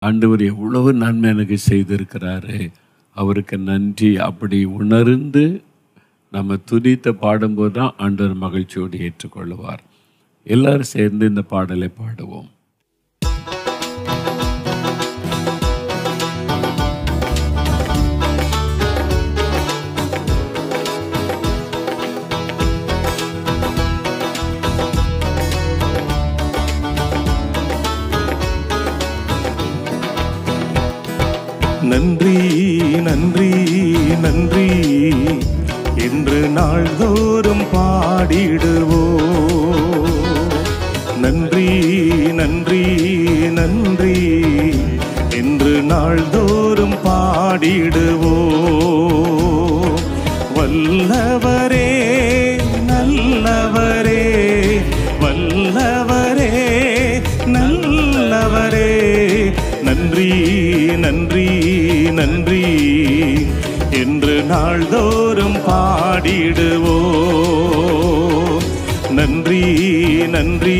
ஆண்டவர் எவ்வளவு நன்மை எனக்கு செய்திருக்கிறாரு, அவருக்கு நன்றி. அப்படி உணர்ந்து நம்ம துதித்த பாடும்போது தான் ஆண்டவர் மகிழ்ச்சியோடு ஏற்றுக்கொள்வார். எல்லாரும் சேர்ந்து இந்த பாடலை பாடுவோம். நன்றி நன்றி நன்றி என்று நாள்தோறும் பாடிடுவோ. நன்றி நன்றி நன்றி என்று நாள்தோறும் பாடிடுவோ. வல்லவரே நல்லவரே, வல்லவரே நல்லவரே, நன்றி நன்றி நன்றி என்று நாள்தோறும் பாடிடுவோ. நன்றி நன்றி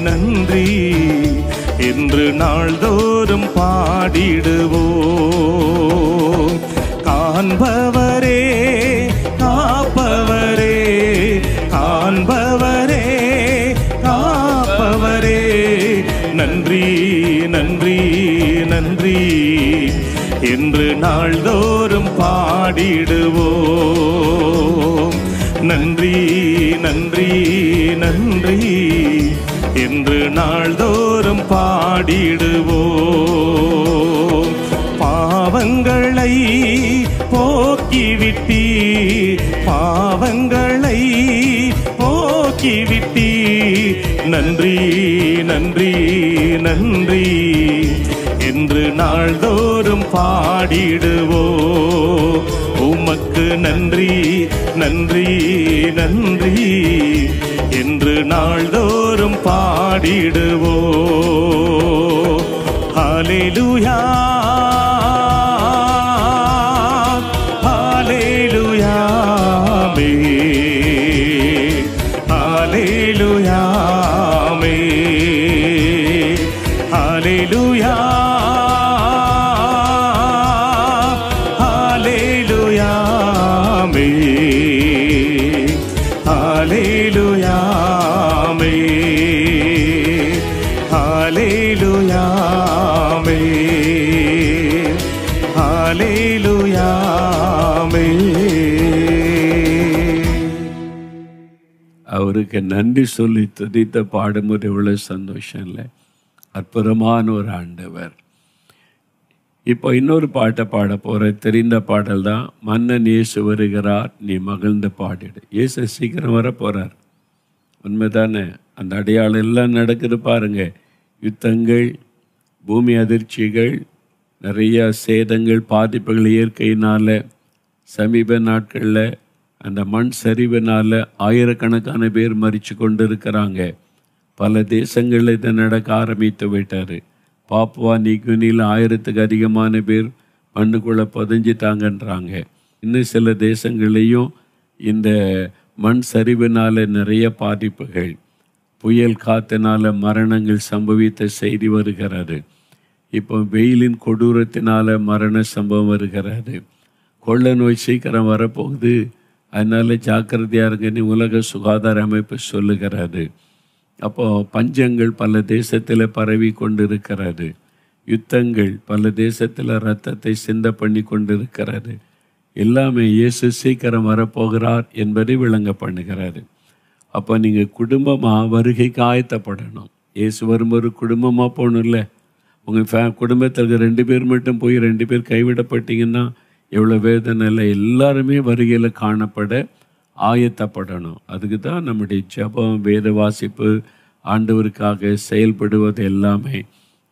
நன்றி என்று நாள்தோறும் பாடிடுவோ. காண்பவரே காப்பவரே, காண்பவரே காப்பவரே, நன்றி நன்றி நன்றி என்று நாள்தோறும் பாடிடுவோ. நன்றி நன்றி நன்றி என்று நாள்தோறும் பாடிடுவோ. பாவங்களை போக்கிவிட்டி, பாவங்களை போக்கிவிட்டி, நன்றி நன்றி நன்றி என்று நாள்தோறும் பாடிடுவோ. உமக்கு நன்றி நன்றி நன்றி என்று நாள்தோறும் பாடிடுவோ. ஹல்லேலூயா ஹல்லேலூயா மே, ஹல்லேலூயா மே, ஹல்லேலூயா ஹல்லேலூயா மே, ஹல்லேலூயா மே, ஹல்லேலூயா மே, ஹல்லேலூயா மே. அவருக்கு நன்றி சொல்லி துதித்த பாடும்போது எவ்வளவு சந்தோஷம் இல்லை? அற்புதமான ஒரு ஆண்டவர். இப்போ இன்னொரு பாட்டை பாட போகிற தெரிந்த பாடல் தான். மன்னன் இயேசு வருகிறார், நீ மகிழ்ந்து பாடிடு. இயேசு சீக்கிரம் வர போகிறார், உண்மைதானே? அந்த அடையாளம் எல்லாம் நடக்குது பாருங்க. யுத்தங்கள், பூமி அதிர்ச்சிகள், நிறைய சேதங்கள், பாதிப்புகள் இயற்கையினால், சமீப நாட்களில் அந்த மண் சரிவினால் ஆயிரக்கணக்கான பேர் மரித்து கொண்டு இருக்கிறாங்க. பல தேசங்களில் இதை நடக்க ஆரம்பித்து விட்டார். பாப்புவா நியூகினியில் 1000க்கு அதிகமான பேர் மண்ணுக்குள்ளே புதைஞ்சிட்டாங்கன்றாங்க. இன்னும் சில தேசங்களையும் இந்த மண் சரிவினால் நிறைய பாதிப்புகள், புயல் காற்றினால் மரணங்கள் சம்பவித்த செய்தி வருகிறது. இப்போ வெயிலின் கொடூரத்தினால் மரண சம்பவம் வருகிறது. கொள்ள நோய் சீக்கிரம் வரப்போகுது, அதனால் ஜாக்கிரதையாக இருங்கன்னு உலக சுகாதார அமைப்பு சொல்லுகிறது. அப்போது பஞ்சங்கள் பல தேசத்தில் பரவி கொண்டு இருக்கிறது. யுத்தங்கள் பல தேசத்தில் இரத்தத்தை சிந்த பண்ணி கொண்டு இருக்கிறது. எல்லாமே இயேசு சீக்கிரம் வரப்போகிறார் என்பதை விளங்க பண்ணுகிறாரு. அப்போ நீங்கள் குடும்பமாக வருகைக்கு ஆயத்தப்படணும். இயேசு வரும்போது குடும்பமாக போகணும் இல்லை? உங்கள் குடும்பத்தில் 2 பேர் மட்டும் போய் 2 பேர் கைவிடப்பட்டீங்கன்னா எவ்வளோ வேதனை இல்லை? எல்லாருமே வருகையில் காணப்பட ஆயத்தப்படணும். அதுக்கு தான் நம்முடைய ஜெபம், வேத வாசிப்பு, ஆண்டவருக்காக செயல்படுவது எல்லாமே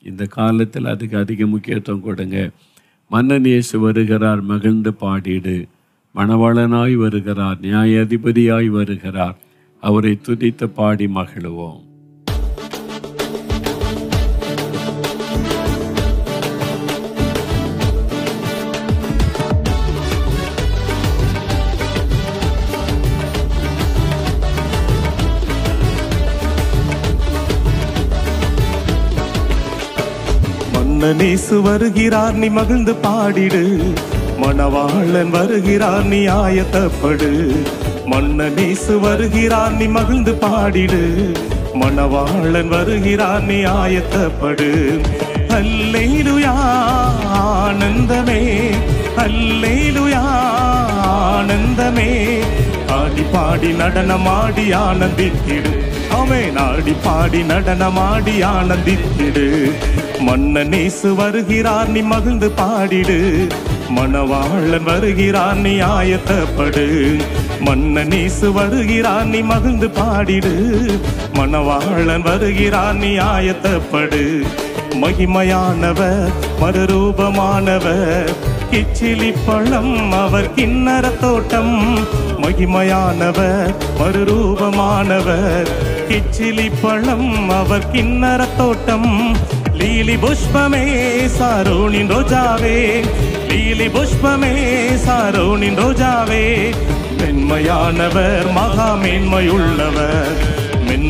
இந்த காலத்தில் அதுக்கு அதிக முக்கியத்துவம் கொடுங்க. மன்னன் இயேசு வருகிறார், மகிழ்ந்து பாடிடு. மணவாளனாய் வருகிறார், நியாயாதிபதியாய் வருகிறார், அவரை துதித்து பாடி மகிழுவோம். மன்னனேசு வருகிறார் நீ மகிழ்ந்து பாடிடு, மணவாளன் வருகிறார் நீ ஆயத்தப்படு. மன்னனேசு வருகிறார் நீ மகிழ்ந்து பாடிடு, மணவாளன் வருகிறார் நீ ஆயத்தப்படு. அல்லேலூயா ஆனந்தமே, அல்லேலூயா ஆனந்தமே. ஆடி பாடி நடனமாடி ஆனந்தித்திடு, ஆமென். ஆடி பாடி நடனமாடி ஆனந்தித்திடு. மன்னனேசு வருகிறார் நீ மகிழ்ந்து பாடிடு, மணவாளன் வருகிறார் நீ ஆயத்தப்படு. மன்னனேசு வருகிறார் நீ மகிழ்ந்து பாடிடு, மணவாளன் வருகிறார் நீ ஆயத்தப்படு. மகிமையானவர் மறுரூபமானவர், கிச்சிலி பழம் அவர் கிண்ணற தோட்டம். மகிமையானவர் மறுரூபமானவர், கிச்சிலி பழம் அவர் கிண்ணற தோட்டம். லீலி புஷ்பமே சாரோனின் ரோஜாவே, லீலி புஷ்பமே சாரோனின் ரோஜாவே. மென்மையானவர் மகா மேன்மையுள்ளவர்,